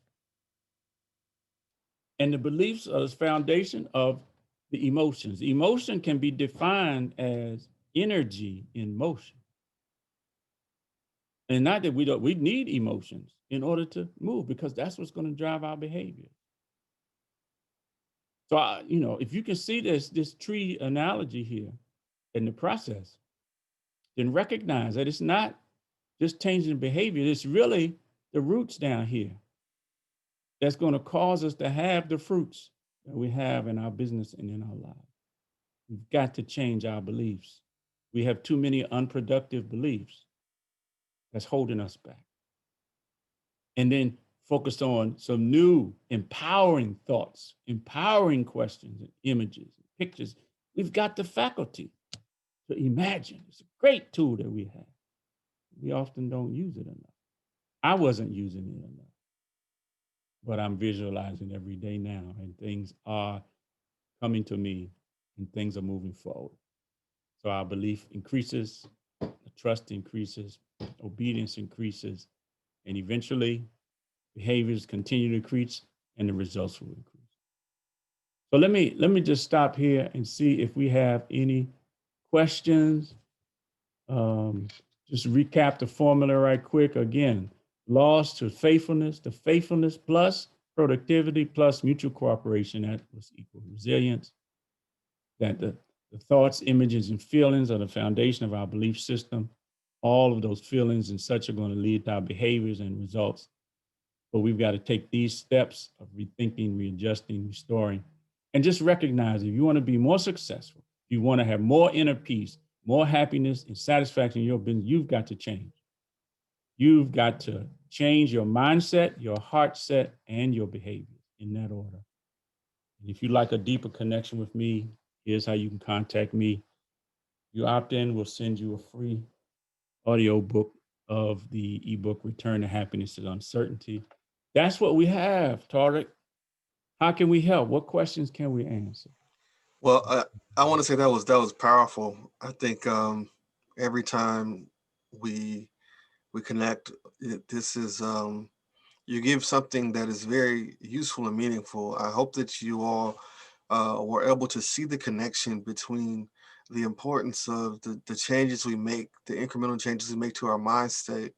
And the beliefs are the foundation of the emotions. Emotion can be defined as energy in motion. And not that we need emotions in order to move, because that's what's going to drive our behavior. So, if you can see this tree analogy here in the process, then recognize that it's not just changing behavior. It's really the roots down here that's going to cause us to have the fruits that we have in our business and in our lives. We've got to change our beliefs. We have too many unproductive beliefs that's holding us back. And then focus on some new empowering thoughts, empowering questions and images and pictures. We've got the faculty to imagine. It's a great tool that we have. We often don't use it enough. I wasn't using it enough, but I'm visualizing every day now, and things are coming to me and things are moving forward. So our belief increases, the trust increases, obedience increases, and eventually behaviors continue to increase and the results will increase. So let me just stop here and see if we have any questions. Just recap the formula right quick. Again, loss to faithfulness, the faithfulness plus productivity plus mutual cooperation, that was equal resilience. That the thoughts, images, and feelings are the foundation of our belief system. All of those feelings and such are going to lead to our behaviors and results. But we've got to take these steps of rethinking, readjusting, restoring, and just recognize if you want to be more successful, if you want to have more inner peace, more happiness and satisfaction in your business, you've got to change. You've got to change your mindset, your heart set, and your behavior in that order. And if you'd like a deeper connection with me, here's how you can contact me. You opt in, we'll send you a free audio book of the ebook, Return to Happiness and Uncertainty. That's what we have, Tariq. How can we help? What questions can we answer? Well, I want to say that was powerful. I think every time we connect, this is you give something that is very useful and meaningful. I hope that you all were able to see the connection between the importance of the changes we make, the incremental changes we make to our mindset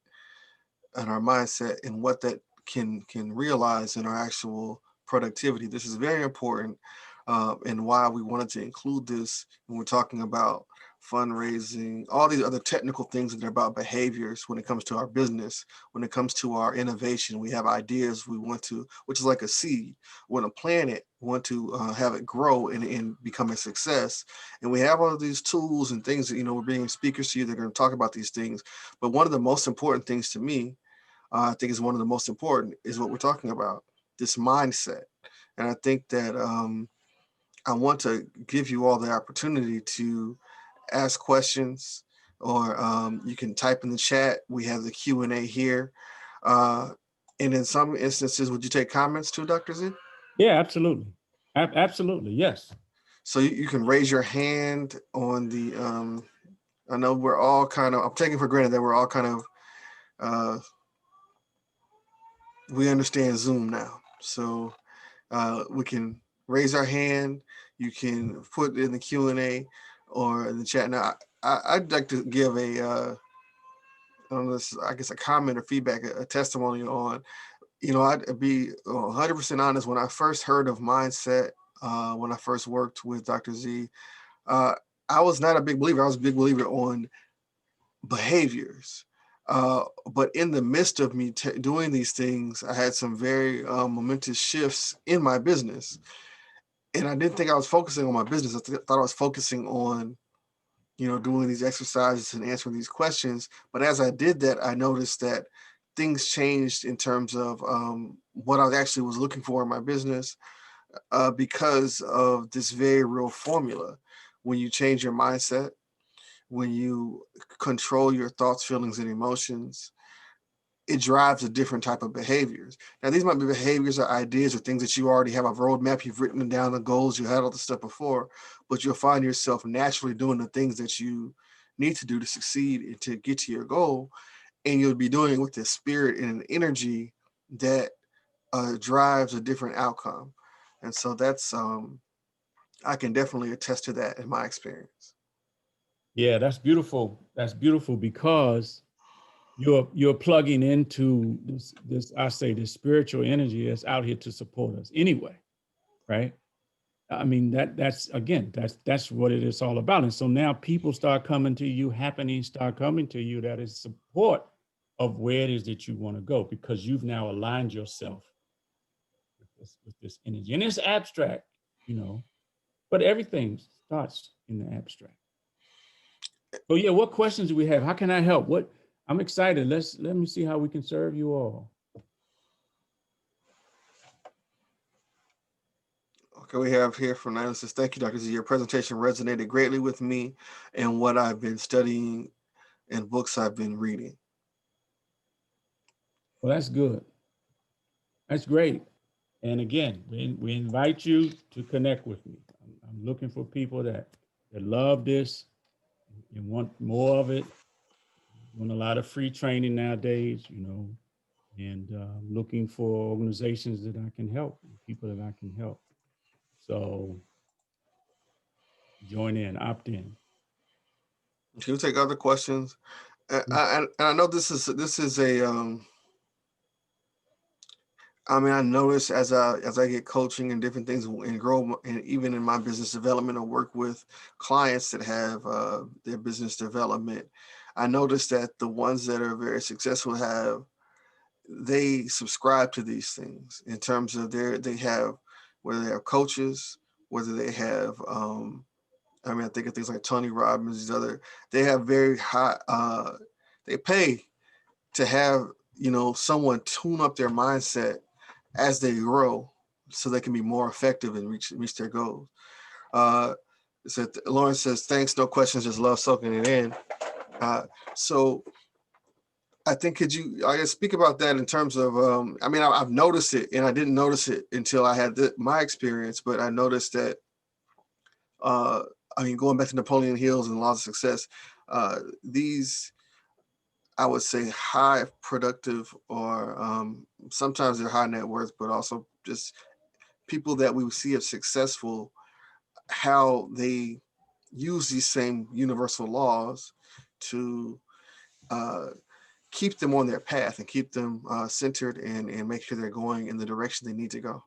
and what that can realize in our actual productivity. This is very important, and why we wanted to include this when we're talking about fundraising, all these other technical things that are about behaviors when it comes to our business, when it comes to our innovation. We have ideas we want to, which is like a seed. We want to plant it, we want to have it grow and become a success. And we have all of these tools and things that, we're bringing speakers to you that are going to talk about these things. But one of the most important things to me, I think is one of the most important, is what we're talking about. this mindset. And I think that I want to give you all the opportunity to ask questions, or you can type in the chat. We have the Q&A here. Uh, and in some instances, would you take comments too, Dr. Z? Yeah, absolutely. Absolutely, yes. So you can raise your hand on the, I know we're all kind of, I'm taking for granted that we're all kind of, we understand Zoom now. So we can raise our hand. You can put it in the Q&A or in the chat. Now, I'd like to give a, I guess a comment or feedback, a testimonial on, I'd be 100% honest. When I first heard of mindset, when I first worked with Dr. Z, I was not a big believer. I was a big believer on behaviors. But in the midst of me doing these things, I had some very momentous shifts in my business. And I didn't think I was focusing on my business. I thought I was focusing on, doing these exercises and answering these questions. But as I did that, I noticed that things changed in terms of what I actually was looking for in my business, because of this very real formula. When you change your mindset, when you control your thoughts, feelings, and emotions, it drives a different type of behaviors. Now, these might be behaviors or ideas or things that you already have a roadmap. You've written down the goals, you had all the stuff before, but you'll find yourself naturally doing the things that you need to do to succeed and to get to your goal. And you'll be doing it with the spirit and an energy that drives a different outcome. And so that's, I can definitely attest to that in my experience. Yeah, that's beautiful. That's beautiful because you're plugging into this I say this spiritual energy that's out here to support us anyway, right? I mean that's again that's what it is all about. And so now people start coming to you, happenings start coming to you that is support of where it is that you want to go, because you've now aligned yourself with this energy. And it's abstract, but everything starts in the abstract. So yeah, what questions do we have? How can I help? What I'm excited. Let me see how we can serve you all. Okay, we have here from Nana says, thank you, Dr. Z. Your presentation resonated greatly with me and what I've been studying and books I've been reading. Well, that's good. That's great. And again, we invite you to connect with me. I'm looking for people that love this and want more of it. Doing a lot of free training nowadays, and looking for organizations that I can help, people that I can help. So join in, opt in. Can we take other questions? I know this is a, I notice as I get coaching and different things and grow, and even in my business development or work with clients that have their business development, I notice that the ones that are very successful they subscribe to these things in terms of they have, whether they have coaches, whether they have, I think of things like Tony Robbins, they have very high, they pay to have, someone tune up their mindset as they grow so they can be more effective and reach their goals. So Lawrence says, thanks, no questions, just love soaking it in. So I think, could you, I guess, speak about that in terms of, I've noticed it, and I didn't notice it until I had my experience, but I noticed that, going back to Napoleon Hill's and Laws of Success, these, I would say, high productive, or sometimes they're high net worth, but also just people that we see as successful, how they use these same universal laws to keep them on their path and keep them centered and make sure they're going in the direction they need to go.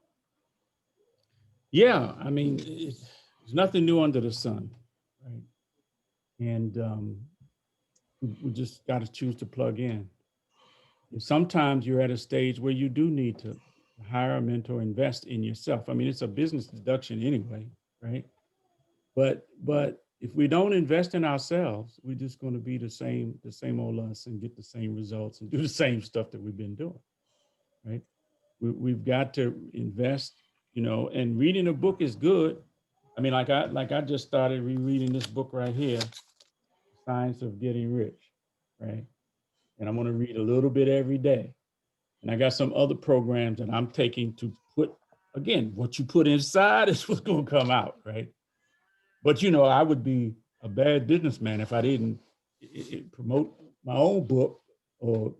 Yeah, there's nothing new under the sun, right? And we just got to choose to plug in. And sometimes you're at a stage where you do need to hire a mentor, invest in yourself. It's a business deduction anyway, right? But if we don't invest in ourselves, we're just going to be the same old us and get the same results and do the same stuff that we've been doing, right? we've got to invest, and reading a book is good. I mean, like I just started rereading this book right here, Science of Getting Rich, right? And I'm going to read a little bit every day. And I got some other programs that I'm taking to put, again, what you put inside is what's going to come out, right? But, I would be a bad businessman if I didn't promote my own book, or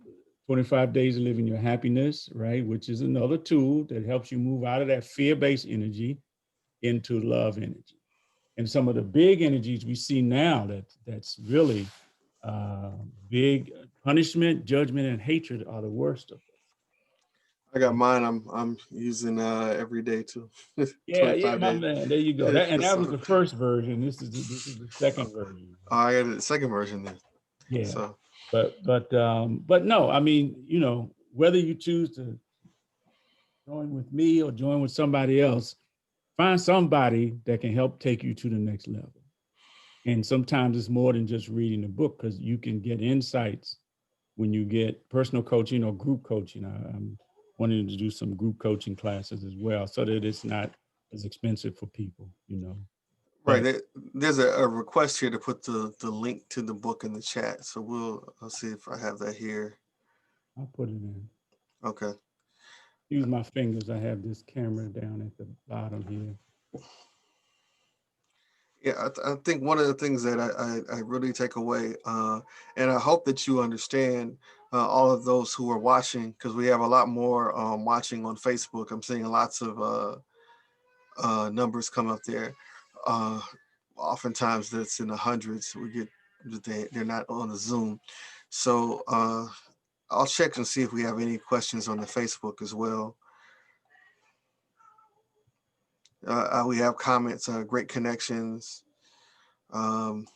25 Days of Living Your Happiness, right? Which is another tool that helps you move out of that fear-based energy into love energy. And some of the big energies we see now that's really big: punishment, judgment, and hatred are the worst of this. I got mine. I'm using every day too. Yeah, 25 my days. man. There you go. That was So the first version. This is the second version. I got the second version then. Yeah, So but no, I mean, whether you choose to join with me or join with somebody else, find somebody that can help take you to the next level. And sometimes it's more than just reading a book, because you can get insights when you get personal coaching or group coaching. I'm wanting to do some group coaching classes as well, so that it's not as expensive for people. right But there's a request here to put the link to the book in the chat. So I'll see if I have that here. I'll put it in. Okay. Use my fingers. I have this camera down at the bottom here. Yeah, I think one of the things that I really take away, and I hope that you understand, all of those who are watching, because we have a lot more watching on Facebook. I'm seeing lots of numbers come up there. Uh, Oftentimes that's in the hundreds. We get they're not on the Zoom, so I'll check and see if we have any questions on the Facebook as well. We have comments, great connections. Um,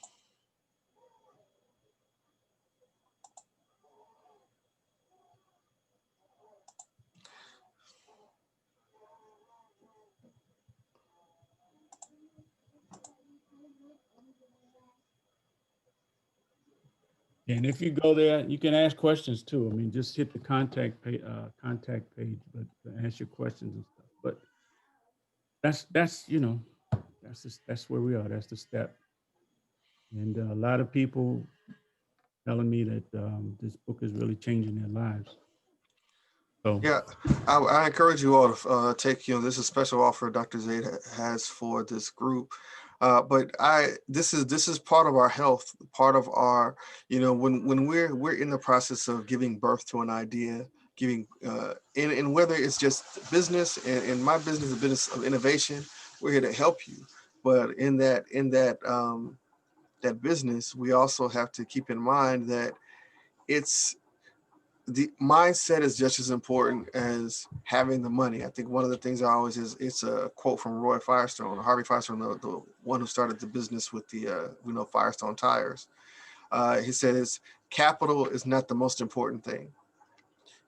And if you go there, you can ask questions too. I mean, just hit the contact page, but ask your questions and stuff. But that's where we are. That's the step. And a lot of people telling me that this book is really changing their lives. So Yeah, I encourage you all to take, this is a special offer Dr. Zaid has for this group. But this is part of our health, part of our, when we're in the process of giving birth to an idea, giving, and whether it's just business, and in my business, the business of innovation, we're here to help you. But that business, we also have to keep in mind that it's the mindset is just as important as having the money. I think one of the things I always it's a quote from Roy Firestone, Harvey Firestone, the one who started the business with the Firestone tires. He says capital is not the most important thing.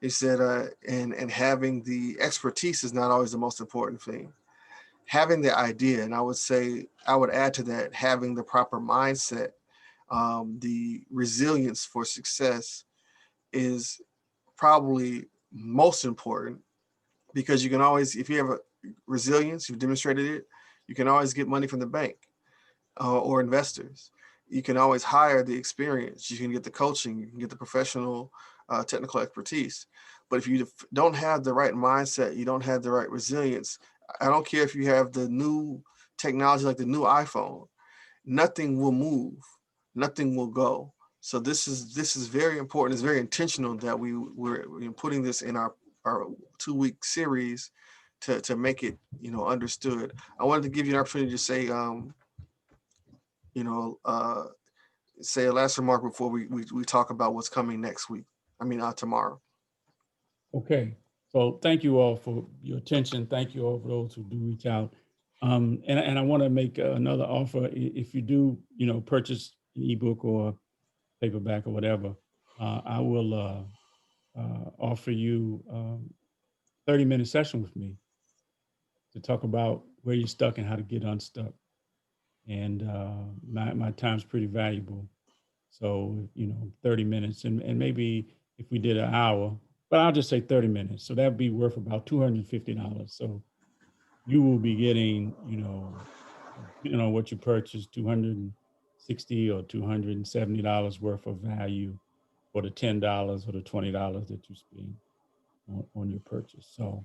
He said, and having the expertise is not always the most important thing. Having the idea, and I would add to that, having the proper mindset, the resilience for success is probably most important, because you can always, if you have a resilience, you've demonstrated it, you can always get money from the bank, or investors. You can always hire the experience, you can get the coaching, you can get the professional technical expertise. But if you don't have the right mindset, you don't have the right resilience, I don't care if you have the new technology like the new iPhone, nothing will move, nothing will go. So this is very important. It's very intentional that we're putting this in our 2-week series to make it understood. I wanted to give you an opportunity to say you know say a last remark before we talk about what's coming next week. I mean tomorrow. okay. So thank you all for your attention. Thank you all for those who do reach out. And I want to make another offer. If you do, purchase an ebook or paperback or whatever, I will offer you 30-minute session with me to talk about where you're stuck and how to get unstuck. And my time's pretty valuable. So, 30 minutes, and maybe if we did an hour, but I'll just say 30 minutes. So that'd be worth about $250. So you will be getting, what you purchased, 260 or $270 worth of value for the $10 or the $20 that you spend on your purchase. So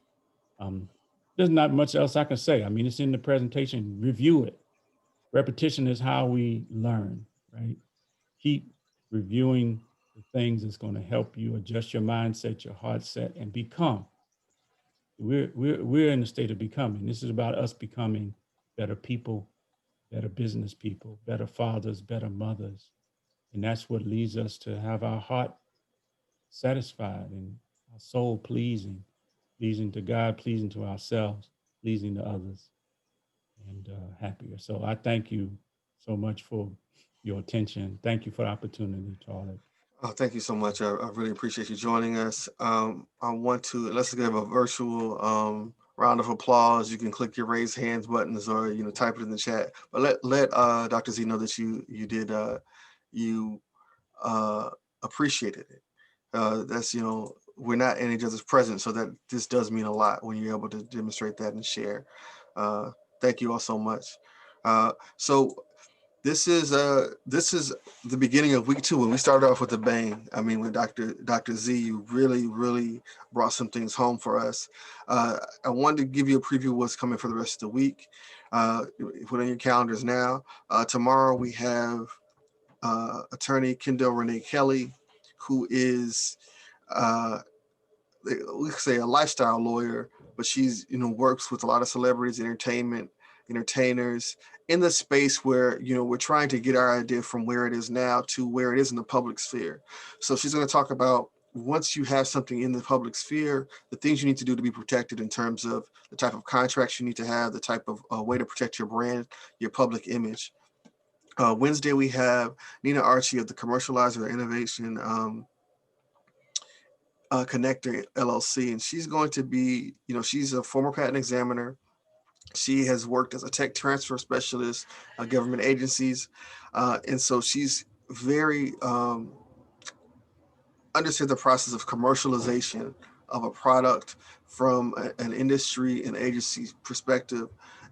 there's not much else I can say. I mean, it's in the presentation. Review it. Repetition is how we learn, right? Keep reviewing the things that's going to help you adjust your mindset, your heart set, and become. We're in the state of becoming. This is about us becoming better people, better business people, better fathers, better mothers. And that's what leads us to have our heart satisfied and our soul pleasing, pleasing to God, pleasing to ourselves, pleasing to others, and happier. So I thank you so much for your attention. Thank you for the opportunity, Charlie. Oh, thank you so much. I really appreciate you joining us. I want to let's give a virtual round of applause. You can click your raise hands buttons or type it in the chat. But let Dr. Z know that you did you appreciated it. That's we're not in each other's presence, so that this does mean a lot when you're able to demonstrate that and share. Uh, Thank you all so much. So this is the beginning of week 2, when we started off with a bang. I mean, with Dr. Z, you really brought some things home for us. I wanted to give you a preview of what's coming for the rest of the week. Put on your calendars now. Tomorrow we have attorney Kendall Renee Kelly, who is uh, we could say a lifestyle lawyer, but she's works with a lot of celebrities, entertainers in the space where we're trying to get our idea from where it is now to where it is in the public sphere. So she's going to talk about, once you have something in the public sphere, the things you need to do to be protected in terms of the type of contracts you need to have, the type of way to protect your brand, your public image. Wednesday, we have Nina Archie of the Commercializer Innovation Connector LLC, and she's going to be, she's a former patent examiner. She has worked as a tech transfer specialist, government agencies, and so she's very understand the process of commercialization of a product from an industry and agency perspective.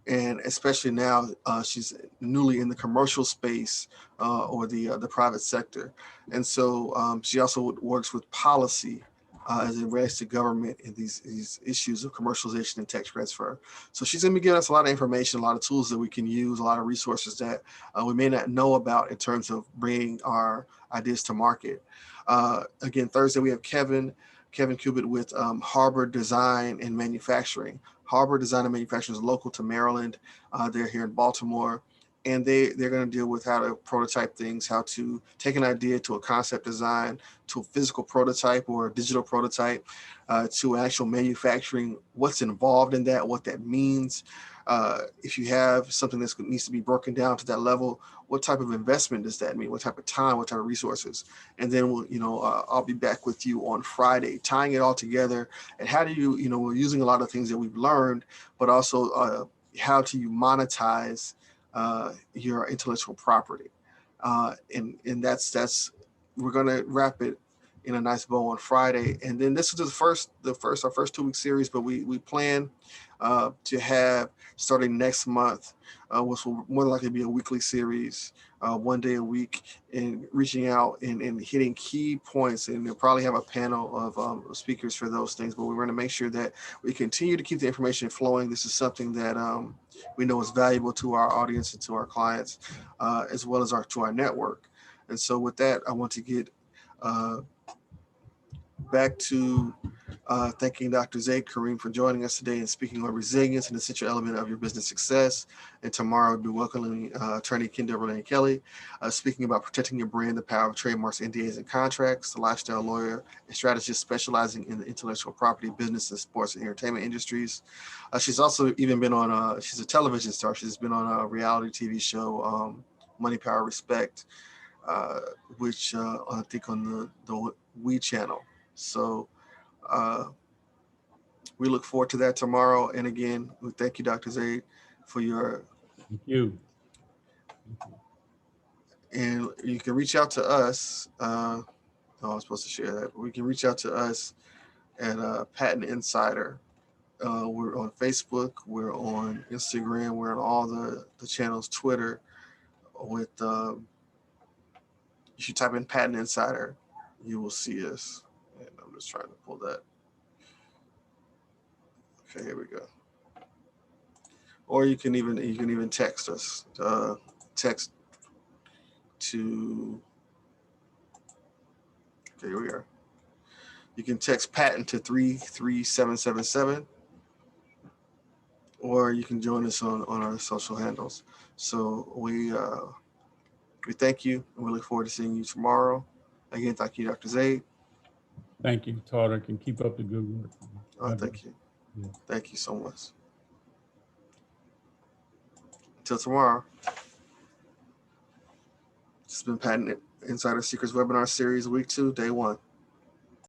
And especially now, she's newly in the commercial space or the private sector. And so she also works with policy as it relates to government and these issues of commercialization and tech transfer. So she's going to be giving us a lot of information, a lot of tools that we can use, a lot of resources that we may not know about in terms of bringing our ideas to market. Again, Thursday we have Kevin Cubitt with Harbor Design and Manufacturing. Harbor Design and Manufacturing is local to Maryland. They're here in Baltimore, and they're going to deal with how to prototype things, how to take an idea to a concept design, to a physical prototype or a digital prototype, to actual manufacturing, what's involved in that, what that means. If you have something that needs to be broken down to that level, what type of investment does that mean? What type of time? What type of resources? And then I'll be back with you on Friday, tying it all together. And how do you, we're using a lot of things that we've learned, but also how do you monetize your intellectual property? And that's we're gonna wrap it in a nice bow on Friday. And then this is our first 2-week series, but we plan to have, starting next month, which will more likely be a weekly series, 1 day a week, and reaching out and hitting key points. And we'll probably have a panel of speakers for those things, but we're going to make sure that we continue to keep the information flowing. This is something that we know is valuable to our audience and to our clients, as well as to our network. And so with that, I want to get uh, back to thanking Dr. Karim for joining us today and speaking on resilience and the essential element of your business success. And tomorrow we'll be welcoming attorney Kendall Renee Kelly, speaking about protecting your brand, the power of trademarks, NDAs, and contracts, the lifestyle lawyer and strategist specializing in the intellectual property, business, and sports and entertainment industries. She's also even been on, she's a television star. She's been on a reality TV show, Money, Power, Respect, which I think on the We channel. So uh, we look forward to that tomorrow. And again, we thank you, Dr. Zaid, for your. Thank you. Thank you. And you can reach out to us. Oh, I was supposed to share that, but we can reach out to us at Patent Insider. We're on Facebook, we're on Instagram, we're on all the channels, Twitter. With you should type in Patent Insider, you will see us. And I'm just trying to pull that. Okay, here we go. Or you can even text us. Text to. Okay, here we are. You can text patent to 33777, or you can join us on our social handles. So we thank you, and we look forward to seeing you tomorrow. Again, thank you, Dr. Zaid. Thank you, Todd. I can keep up the good work. Thank you. Yeah. Thank you so much. Until tomorrow. This has been Patent Insider Secrets Webinar Series, Week 2, Day 1.